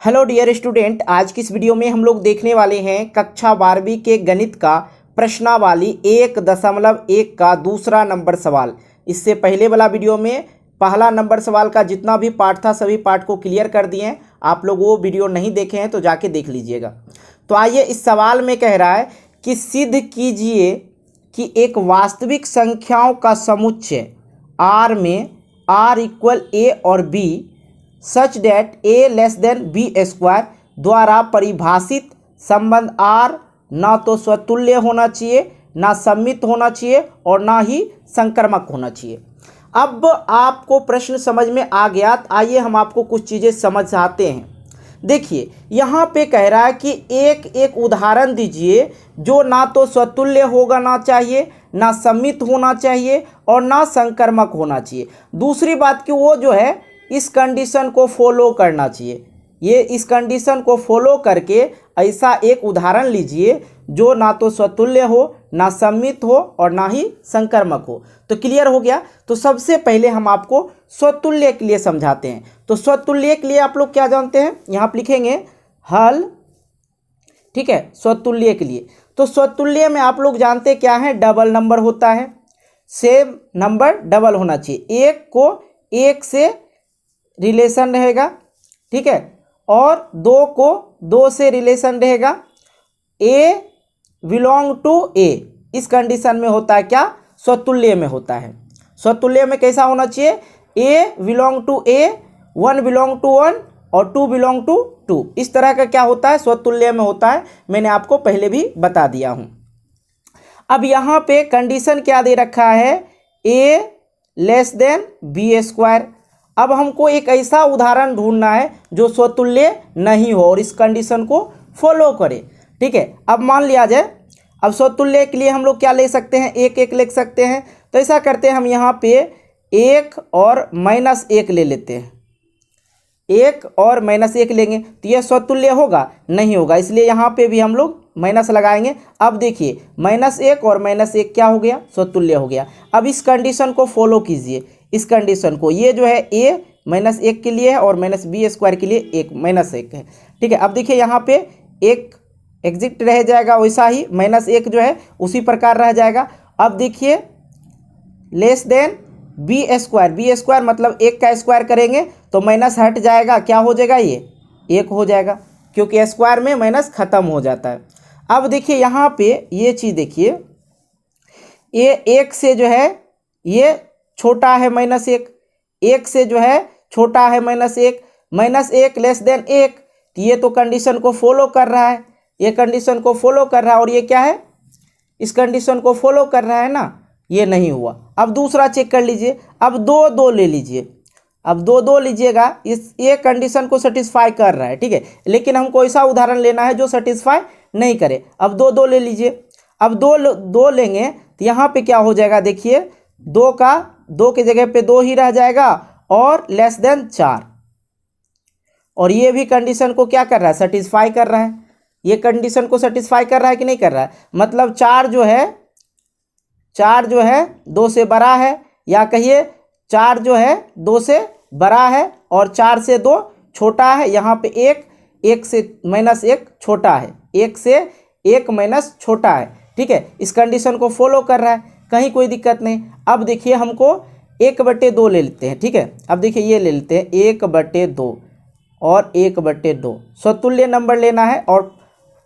Hello dear student, आज की इस वीडियो में हम लोग देखने वाले हैं कक्षा 12वीं के गणित का प्रश्नावली 1.1 का दूसरा नंबर सवाल। इससे पहले वाला वीडियो में पहला नंबर सवाल का जितना भी पार्ट था सभी पार्ट को क्लियर कर दिए हैं। आप लोग वो वीडियो नहीं देखे हैं तो जाके देख लीजिएगा। तो आइए, इस सवाल में कह रहा है कि सिद्ध कीजिए कि एक वास्तविक संख्याओं का समुच्चय R में R इक्वल A और B such that A less then B square द्वारा परिभाषित संबंध R ना तो स्वतुल्य होना चाहिए, ना सममित होना चाहिए और ना ही संक्रमक होना चाहिए। अब आपको प्रश्न समझ में आ गया। आइए हम आपको कुछ चीज़ें समझाते हैं। देखिए, यहाँ पे कह रहा है कि एक एक उदाहरण दीजिए जो ना तो स्वतुल्य होगा ना चाहिए, ना सममित होना चाहिए और ना संक्रमक होना चाहिए। दूसरी बात कि वो जो है इस कंडीशन को फॉलो करना चाहिए। ये इस कंडीशन को फॉलो करके ऐसा एक उदाहरण लीजिए जो ना तो स्वतुल्य हो, ना सममित हो और ना ही संक्रमक हो। तो क्लियर हो गया। तो सबसे पहले हम आपको स्वतुल्य के लिए समझाते हैं। तो स्वतुल्य के लिए आप लोग क्या जानते हैं, यहाँ पर लिखेंगे हल। ठीक है, स्वतुल्य के लिए तो स्वतुल्य में आप लोग जानते क्या है, डबल नंबर होता है, सेम नंबर डबल होना चाहिए, एक को एक से रिलेशन रहेगा, ठीक है, और दो को दो से रिलेशन रहेगा, ए बिलोंग टू ए। इस कंडीशन में होता है क्या, स्वतुल्य में होता है। स्वतुल्य में कैसा होना चाहिए, A belong to A, one belong to one और टू बिलोंग टू टू। इस तरह का क्या होता है, स्वतुल्य में होता है। मैंने आपको पहले भी बता दिया हूं। अब यहाँ पे कंडीशन क्या दे रखा है, ए लेस देन बी स्क्वायर। अब हमको एक ऐसा उदाहरण ढूंढना है जो स्वतुल्य नहीं हो और इस कंडीशन को फॉलो करे। ठीक है, अब मान लिया जाए, अब स्वतुल्य के लिए हम लोग क्या ले सकते हैं, एक एक लिख सकते हैं। तो ऐसा करते हैं, हम यहाँ पे एक और माइनस एक ले लेते हैं, एक और माइनस एक लेंगे तो यह स्वतुल्य होगा, नहीं होगा, इसलिए यहाँ पे भी हम लोग माइनस लगाएंगे। अब देखिए, माइनस एक और माइनस एक क्या हो गया, स्वतुल्य हो गया। अब इस कंडीशन को फॉलो कीजिए, इस कंडीशन को, ये जो है ए माइनस एक के लिए है और माइनस बी स्क्वायर के लिए एक माइनस एक है। ठीक है, अब देखिए यहाँ पे एक एग्जिट रह जाएगा, वैसा ही माइनस एक जो है उसी प्रकार रह जाएगा। अब देखिए लेस देन बी स्क्वायर मतलब एक का स्क्वायर करेंगे तो माइनस हट जाएगा, क्या हो जाएगा, ये एक हो जाएगा, क्योंकि स्क्वायर में माइनस खत्म हो जाता है। अब देखिए यहाँ पे ये चीज़ देखिए, ये एक से जो है ये छोटा है माइनस एक, एक से जो है छोटा है माइनस एक लेस देन एक। तो ये तो कंडीशन को फॉलो कर रहा है, ये कंडीशन को फॉलो कर रहा है और ये क्या है, इस कंडीशन को फॉलो कर रहा है ना, ये नहीं हुआ। अब दूसरा चेक कर लीजिए, अब दो दो ले लीजिए, अब दो दो लीजिएगा, इस ये कंडीशन को सेटिस्फाई कर रहा है। ठीक है, लेकिन हमको ऐसा उदाहरण लेना है जो सेटिस्फाई नहीं करे। अब दो दो ले लीजिए, अब दो लेंगे तो यहाँ पे क्या हो जाएगा, देखिए दो के जगह पे दो ही रह जाएगा और लेस देन 4, और ये भी कंडीशन को क्या कर रहा है, सेटिस्फाई कर रहा है। ये कंडीशन को सेटिस्फाई कर रहा है कि नहीं कर रहा है, मतलब चार जो है दो से बड़ा है, या कहिए चार जो है दो से बड़ा है और चार से दो छोटा है। यहाँ पे एक से माइनस एक छोटा है, एक से एक माइनस छोटा है। ठीक है, इस कंडीशन को फॉलो कर रहा है, कहीं कोई दिक्कत नहीं। अब देखिए हमको 1/2 ले लेते हैं। ठीक है, अब देखिए ये ले लेते हैं 1/2 और 1/2, स्वतुल्य नंबर लेना है और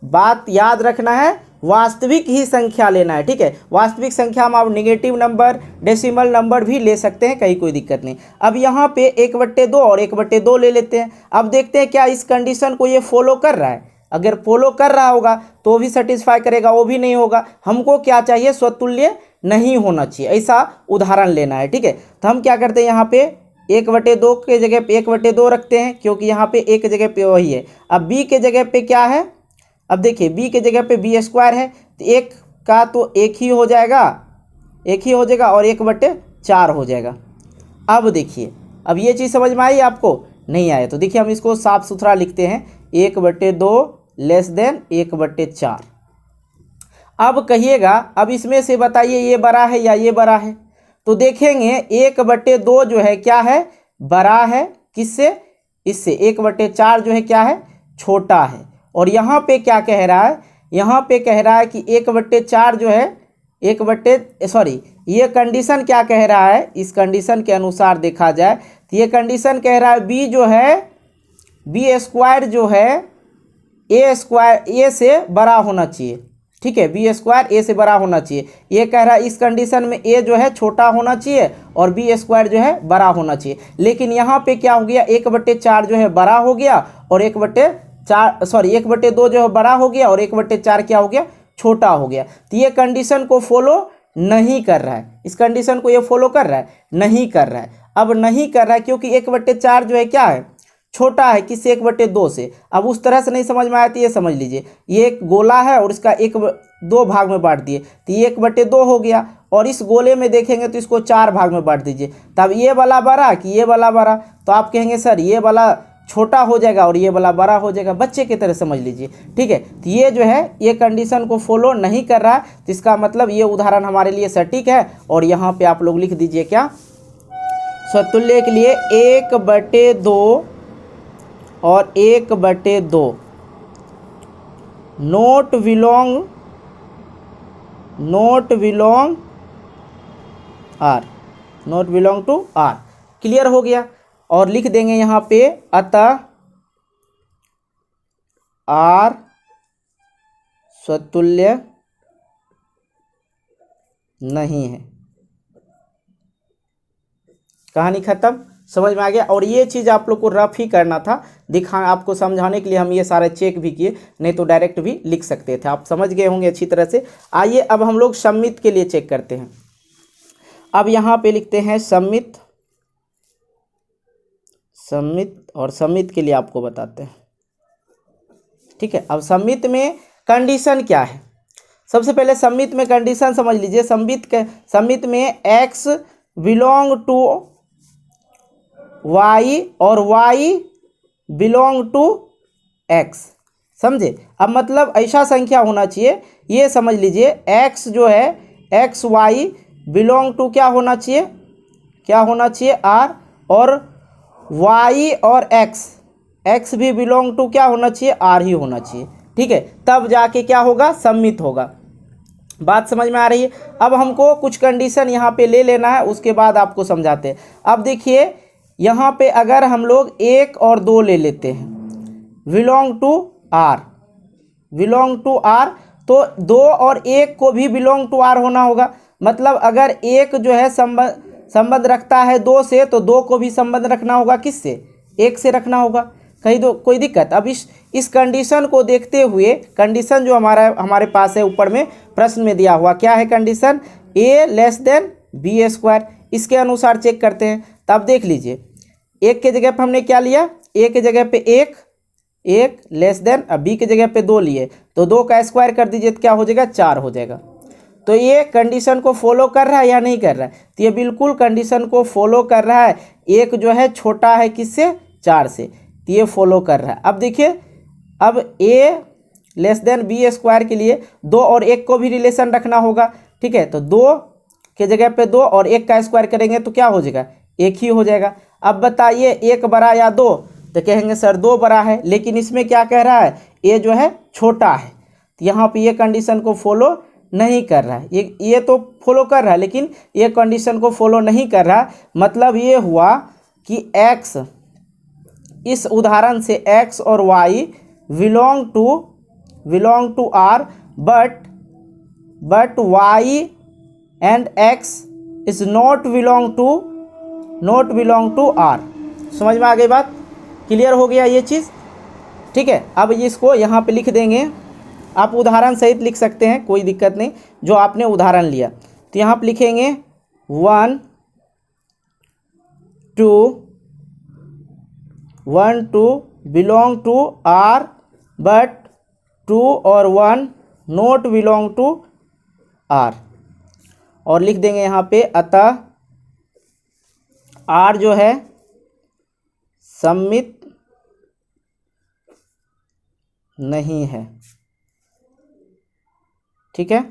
बात याद रखना है, वास्तविक ही संख्या लेना है। ठीक है, वास्तविक संख्या में आप नेगेटिव नंबर, डेसिमल नंबर भी ले सकते हैं, कहीं कोई दिक्कत नहीं। अब यहाँ पे 1/2 और 1/2 ले लेते हैं। अब देखते हैं क्या इस कंडीशन को ये फॉलो कर रहा है। अगर फॉलो कर रहा होगा तो भी सेटिस्फाई करेगा, वो भी नहीं होगा। हमको क्या चाहिए, स्वतुल्य नहीं होना चाहिए, ऐसा उदाहरण लेना है। ठीक है, तो हम क्या करते हैं, यहाँ पे 1/2 के जगह पे 1/2 रखते हैं, क्योंकि यहाँ पे एक जगह पे वही है। अब बी के जगह पे क्या है, अब देखिए बी के जगह पे बी स्क्वायर है, तो एक का तो एक ही हो जाएगा और 1/4 हो जाएगा। अब देखिए, अब ये चीज़ समझ में आई आपको, नहीं आया तो देखिए हम इसको साफ सुथरा लिखते हैं, 1/2 लेस देन 1/4। अब कहिएगा, अब इसमें से बताइए ये बड़ा है या ये बड़ा है। तो देखेंगे 1/2 जो है क्या है, बड़ा है, किससे, इससे 1/4 जो है क्या है, छोटा है। और यहाँ पे क्या कह रहा है, यहाँ पे कह रहा है कि 1/4 जो है ये कंडीशन क्या कह रहा है, इस कंडीशन के अनुसार देखा जाए तो ये कंडीशन कह रहा है बी जो है बी स्क्वायर जो है ए से बड़ा होना चाहिए। ठीक है, बी स्क्वायर ए से बड़ा होना चाहिए। ये कह रहा है इस कंडीशन में ए जो है छोटा होना चाहिए और बी स्क्वायर जो है बड़ा होना चाहिए। लेकिन यहाँ पे क्या हो गया, 1/4 जो है बड़ा हो गया और 1/2 जो है बड़ा हो गया और 1/4 क्या हो गया, छोटा हो गया। तो ये कंडीशन को फॉलो नहीं कर रहा है, इस कंडीशन को ये फॉलो कर रहा है, नहीं कर रहा है। अब नहीं कर रहा है क्योंकि 1/4 जो है क्या है, छोटा है किससे, 1/2 से। अब उस तरह से नहीं समझ में आया तो ये समझ लीजिए, ये एक गोला है और इसका 2 भाग में बांट दिए तो ये 1/2 हो गया। और इस गोले में देखेंगे तो इसको 4 भाग में बांट दीजिए, तब ये वाला बड़ा कि ये वाला बड़ा, तो आप कहेंगे सर ये वाला छोटा हो जाएगा और ये वाला बड़ा हो जाएगा। बच्चे की तरह समझ लीजिए। ठीक है, तो ये जो है ये कंडीशन को फॉलो नहीं कर रहा है, तो इसका मतलब ये उदाहरण हमारे लिए सटीक है। और यहाँ पे आप लोग लिख दीजिए क्या, स्वतुल्य के लिए 1/2 और 1/2 not belong to R. Clear हो गया। और लिख देंगे यहाँ पे अतः आर स्वतुल्य नहीं है। कहानी खत्म, समझ में आ गया। और ये चीज़ आप लोग को रफ ही करना था, आपको समझाने के लिए हम ये सारे चेक भी किए, नहीं तो डायरेक्ट भी लिख सकते थे। आप समझ गए होंगे अच्छी तरह से। आइए अब हम लोग सम्मित के लिए चेक करते हैं। अब यहाँ पे लिखते हैं सम्मित, और सम्मित के लिए आपको बताते हैं। ठीक है, अब सम्मित में कंडीशन क्या है, सबसे पहले सम्मित में कंडीशन समझ लीजिए। सम्मित में x बिलोंग टू y और y बिलोंग टू x। समझे। अब मतलब ऐसा संख्या होना चाहिए, ये समझ लीजिए x जो है x y बिलोंग टू क्या होना चाहिए, r, और y और x भी बिलोंग टू क्या होना चाहिए, r ही होना चाहिए। ठीक है, तब जाके क्या होगा, सम्मित होगा। बात समझ में आ रही है। अब हमको कुछ कंडीशन यहाँ पे ले लेना है, उसके बाद आपको समझाते हैं। अब देखिए यहाँ पे अगर हम लोग 1 और 2 ले लेते हैं, बिलोंग टू r, तो 2 और 1 को भी बिलोंग टू r होना होगा। मतलब अगर 1 जो है संबंध रखता है 2 से, तो 2 को भी संबंध रखना होगा किससे, 1 से रखना होगा। कहीं तो कोई दिक्कत। अब इस कंडीशन को देखते हुए, कंडीशन जो हमारे पास है ऊपर में प्रश्न में दिया हुआ, क्या है condition, a less than B square. इसके अनुसार चेक करते हैं। तब देख लीजिए, 1 के जगह पे हमने क्या लिया, a के जगह पे 1 लेस देन, अब b के जगह पे 2 लिए, तो 2 का स्क्वायर कर दीजिए तो क्या हो जाएगा, 4 हो जाएगा। तो ये कंडीशन को फॉलो कर रहा है या नहीं कर रहा है, तो ये बिल्कुल कंडीशन को फॉलो कर रहा है। 1 जो है छोटा है किससे, 4 से, तो ये फॉलो कर रहा है। अब देखिए, अब a less than B square के लिए 2 और 1 को भी रिलेशन रखना होगा। ठीक है, तो 2 के जगह पे 2 और 1 का स्क्वायर करेंगे तो क्या हो जाएगा, 1 ही हो जाएगा। अब बताइए 1 बड़ा या 2, तो कहेंगे सर 2 बड़ा है, लेकिन इसमें क्या कह रहा है, a जो है छोटा है, तो यहाँ पे ये कंडीशन को फॉलो नहीं कर रहा है। ये तो फॉलो कर रहा है, लेकिन ये कंडीशन को फॉलो नहीं कर रहा। मतलब ये हुआ कि x, इस उदाहरण से x और y belong to r, but y and x is not belong to r। समझ में आ गई बात, क्लियर हो गया ये चीज़। ठीक है, अब इसको यहाँ पे लिख देंगे। आप उदाहरण सहित लिख सकते हैं, कोई दिक्कत नहीं, जो आपने उदाहरण लिया। तो यहाँ पे लिखेंगे 1 2 बिलोंग टू r, बट 2 और 1 नॉट बिलोंग टू r। और लिख देंगे यहाँ पे अतः r जो है सम्मित नहीं है। ठीक है,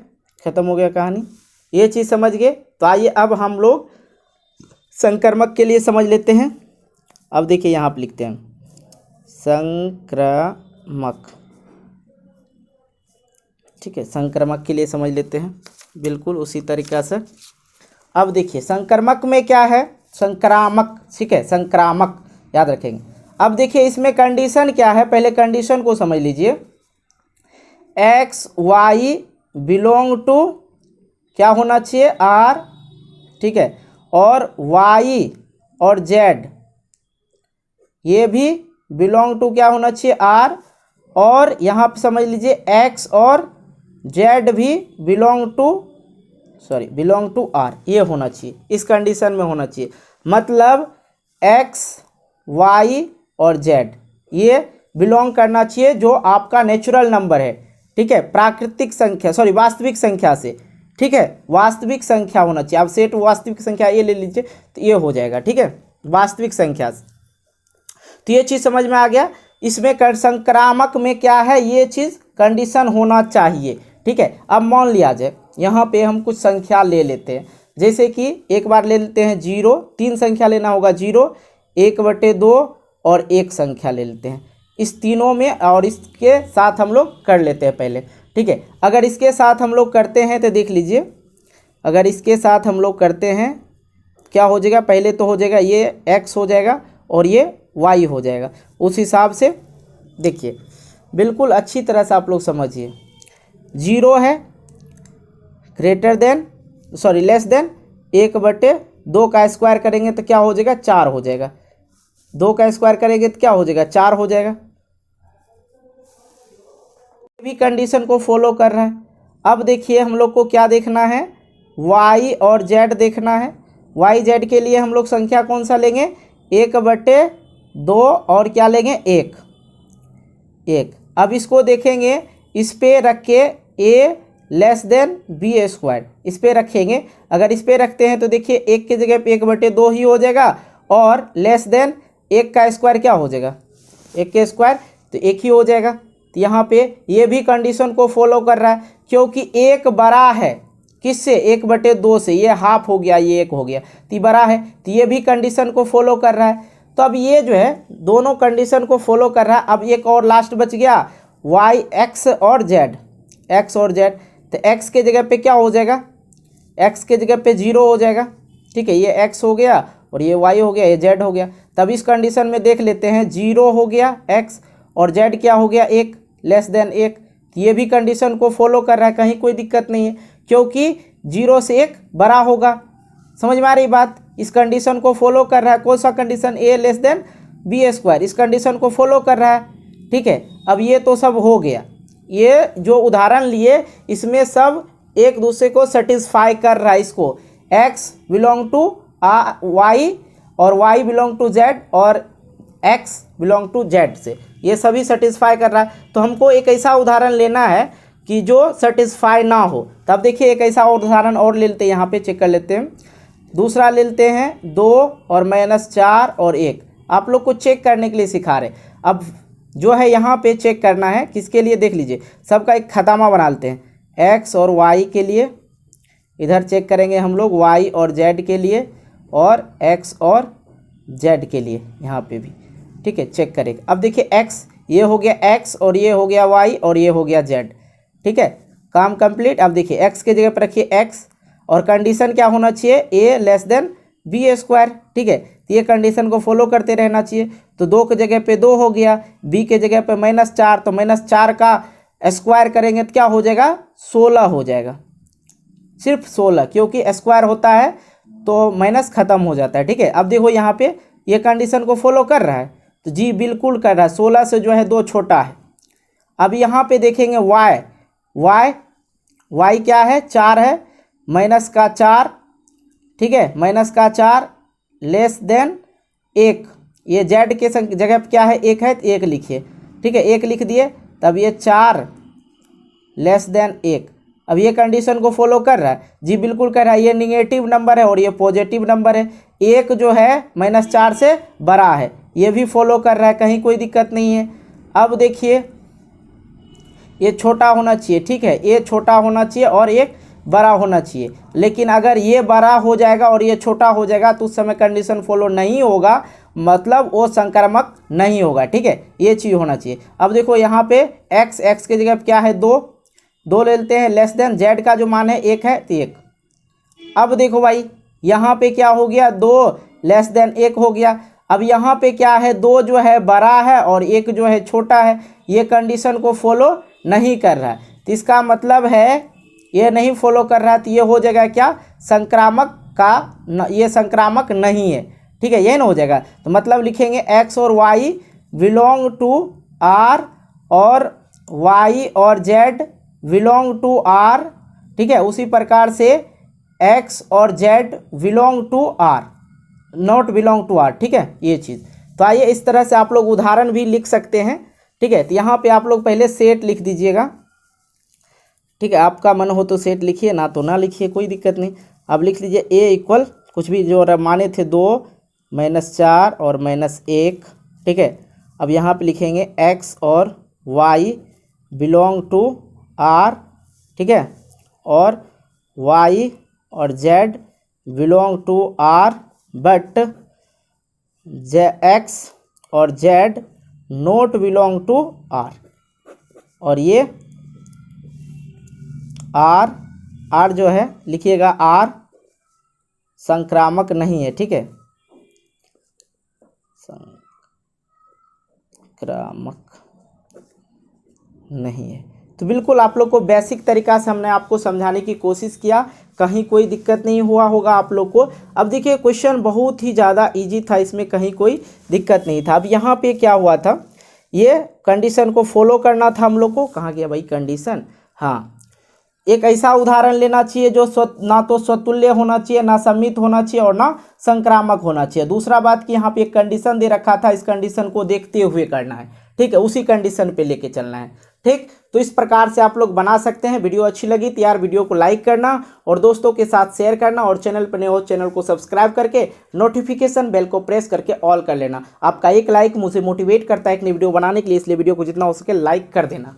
खत्म हो गया कहानी। ये चीज़ समझ गए। तो आइए अब हम लोग संकर्मक के लिए समझ लेते हैं। अब देखिए यहाँ पे लिखते हैं संक्रामक, ठीक है, संक्रामक के लिए समझ लेते हैं बिल्कुल उसी तरीक़ा से। अब देखिए संक्रामक में क्या है, संक्रामक, ठीक है, संक्रामक याद रखेंगे। अब देखिए इसमें कंडीशन क्या है, पहले कंडीशन को समझ लीजिए। एक्स वाई बिलोंग टू क्या होना चाहिए, आर, ठीक है, और वाई और जेड ये भी बिलोंग टू क्या होना चाहिए, आर, और यहाँ पे समझ लीजिए एक्स और जेड भी बिलोंग टू आर, ये होना चाहिए, इस कंडीशन में होना चाहिए। मतलब एक्स वाई और जेड ये बिलोंग करना चाहिए जो आपका नेचुरल नंबर है, ठीक है, प्राकृतिक संख्या, सॉरी वास्तविक संख्या से, ठीक है, वास्तविक संख्या होना चाहिए। आप सेट वास्तविक संख्या ये ले लीजिए तो ये हो जाएगा, ठीक है, वास्तविक संख्या से। तो ये चीज़ समझ में आ गया। इसमें संक्रामक में क्या है, ये चीज़ कंडीशन होना चाहिए, ठीक है। अब मान लिया जाए यहाँ पे हम कुछ संख्या ले लेते हैं, जैसे कि एक बार ले लेते हैं 0, 3 संख्या लेना होगा, 0, 1/2 और 1 संख्या ले लेते हैं इस तीनों में, और इसके साथ हम लोग कर लेते हैं पहले, ठीक है। अगर इसके साथ हम लोग करते हैं तो देख लीजिए, अगर इसके साथ हम लोग करते हैं क्या हो जाएगा, पहले तो हो जाएगा ये x हो जाएगा और ये y हो जाएगा। उस हिसाब से देखिए बिल्कुल अच्छी तरह से आप लोग समझिए, 0 है greater than, sorry less than 1/2 का स्क्वायर करेंगे तो क्या हो जाएगा, 4 हो जाएगा। 2 का स्क्वायर करेंगे तो क्या हो जाएगा, 4 हो जाएगा। भी कंडीशन को फॉलो कर रहा है। अब देखिए हम लोग को क्या देखना है, y और z देखना है। y z के लिए हम लोग संख्या कौन सा लेंगे, 1/2 और क्या लेंगे, 1। अब इसको देखेंगे, इस पे रख के a लेस देन b², इस पे रखेंगे। अगर इस पे रखते हैं तो देखिए 1 की जगह पे 1/2 ही हो जाएगा, और लेस देन 1 का स्क्वायर क्या हो जाएगा, 1 के स्क्वायर तो 1 ही हो जाएगा। तो यहाँ पे ये भी कंडीशन को फॉलो कर रहा है, क्योंकि 1 बड़ा है किससे, 1/2 से, ये हाफ हो गया, ये 1 हो गया, तो बड़ा है, तो ये भी कंडीशन को फॉलो कर रहा है। तो अब ये जो है दोनों कंडीशन को फॉलो कर रहा है। अब एक और लास्ट बच गया, y x और z, तो x के जगह पे क्या हो जाएगा, x के जगह पे 0 हो जाएगा, ठीक है, ये x हो गया और ये y हो गया, ये z हो गया। तब इस कंडीशन में देख लेते हैं, 0 हो गया x और z क्या हो गया, 1 लेस देन 1। ये भी कंडीशन को फॉलो कर रहा है, कहीं कोई दिक्कत नहीं है, क्योंकि 0 से 1 बड़ा होगा। समझ में आ रही बात, इस कंडीशन को फॉलो कर रहा है। कौन सा condition, a less then b², इस कंडीशन को फॉलो कर रहा है, ठीक है। अब ये तो सब हो गया, ये जो उदाहरण लिए इसमें सब एक दूसरे को सेटिस्फाई कर रहा है। इसको x बिलोंग टू y और y बिलोंग टू z और x बिलोंग टू z से, ये सभी सेटिस्फाई कर रहा है। तो हमको एक ऐसा उदाहरण लेना है कि जो सेटिस्फाई ना हो। तब देखिए एक ऐसा उदाहरण और ले लेते हैं, यहाँ पे चेक कर लेते हैं। दूसरा ले लेते हैं 2 और -4 और 1, आप लोग को चेक करने के लिए सिखा रहे। अब जो है यहाँ पे चेक करना है किसके लिए, देख लीजिए सबका एक खतामा बना लेते हैं, x और y के लिए, इधर चेक करेंगे हम लोग y और z के लिए, और x और z के लिए यहाँ पे भी, ठीक है, चेक करेंगे। अब देखिए x ये हो गया x और ये हो गया y और ये हो गया z, ठीक है, काम कंप्लीट। अब देखिए x के जगह पर रखिए x, और कंडीशन क्या होना चाहिए, a लेस देन b², ठीक है, तो ये कंडीशन को फॉलो करते रहना चाहिए। तो 2 की जगह पे 2 हो गया, b के जगह पे -4, तो -4 का स्क्वायर करेंगे तो क्या हो जाएगा, 16 हो जाएगा, सिर्फ 16, क्योंकि स्क्वायर होता है तो माइनस ख़त्म हो जाता है, ठीक है। अब देखो यहाँ पे ये कंडीशन को फॉलो कर रहा है, तो जी बिल्कुल कर रहा है, 16 से जो है 2 छोटा है। अब यहाँ पे देखेंगे y क्या है, 4 है, -4, ठीक है, -4 लेस देन 1, ये z के जगह पे क्या है, 1 है तो 1 लिखिए, ठीक है, 1 लिख दिए। तब ये 4 लेस देन 1, अब ये कंडीशन को फॉलो कर रहा है, जी बिल्कुल कर रहा है। ये निगेटिव नंबर है और ये पॉजिटिव नंबर है, 1 जो है -4 से बड़ा है, ये भी फॉलो कर रहा है, कहीं कोई दिक्कत नहीं है। अब देखिए ये छोटा होना चाहिए, ठीक है, ये छोटा होना चाहिए और एक बड़ा होना चाहिए। लेकिन अगर ये बड़ा हो जाएगा और ये छोटा हो जाएगा तो उस समय कंडीशन फॉलो नहीं होगा, मतलब वो संक्रामक नहीं होगा। ठीक है, ये चीज़ होना चाहिए। अब देखो यहाँ पे x की जगह क्या है 2 ले लेते हैं, लेस देन z का जो मान है 1 है तो 1। अब देखो भाई यहाँ पे क्या हो गया 2 लेस देन 1 हो गया। अब यहाँ पे क्या है 2 जो है बड़ा है और 1 जो है छोटा है, ये कंडीशन को फॉलो नहीं कर रहा है, तो इसका मतलब है ये नहीं फॉलो कर रहा है, तो ये हो जाएगा क्या संक्रामक का ये संक्रामक नहीं है। ठीक है, यही ना हो जाएगा। तो मतलब लिखेंगे x और y बिलोंग टू r और y और z बिलोंग टू r। ठीक है, उसी प्रकार से x और z belong to r, not belong to r। ठीक है, ये चीज़। तो आइए इस तरह से आप लोग उदाहरण भी लिख सकते हैं। ठीक है, तो यहाँ पे आप लोग पहले सेट लिख दीजिएगा। ठीक है, आपका मन हो तो सेट लिखिए, ना तो ना लिखिए, कोई दिक्कत नहीं। अब लिख लीजिए a इक्वल कुछ भी जो माने थे 2 -4 और -1। ठीक है, अब यहाँ पे लिखेंगे x और y बिलोंग टू r। ठीक है, और y और z belong to r but x और z not belong to r। और ये r जो है लिखिएगा r संक्रामक नहीं है। ठीक है, संक्रामक नहीं है। तो बिल्कुल आप लोग को बेसिक तरीका से हमने आपको समझाने की कोशिश किया, कहीं कोई दिक्कत नहीं हुआ होगा आप लोग को। अब देखिए क्वेश्चन बहुत ही ज़्यादा इजी था, इसमें कहीं कोई दिक्कत नहीं था। अब यहाँ पे क्या हुआ था, ये कंडीशन को फॉलो करना था हम लोग को। कहाँ गया भाई कंडीशन, हाँ, एक ऐसा उदाहरण लेना चाहिए जो ना तो स्वतुल्य होना चाहिए, ना सम्मित होना चाहिए और ना संक्रामक होना चाहिए। दूसरा बात कि यहाँ पे एक कंडीशन दे रखा था, इस कंडीशन को देखते हुए करना है। ठीक है, उसी कंडीशन पे लेके चलना है। ठीक, तो इस प्रकार से आप लोग बना सकते हैं। वीडियो अच्छी लगी तो यार वीडियो को लाइक करना और दोस्तों के साथ शेयर करना, और चैनल पर नए हो चैनल को सब्सक्राइब करके नोटिफिकेशन बेल को प्रेस करके ऑल कर लेना। आपका एक लाइक मुझे मोटिवेट करता है एक नई वीडियो बनाने के लिए, इसलिए वीडियो को जितना हो सके लाइक कर देना।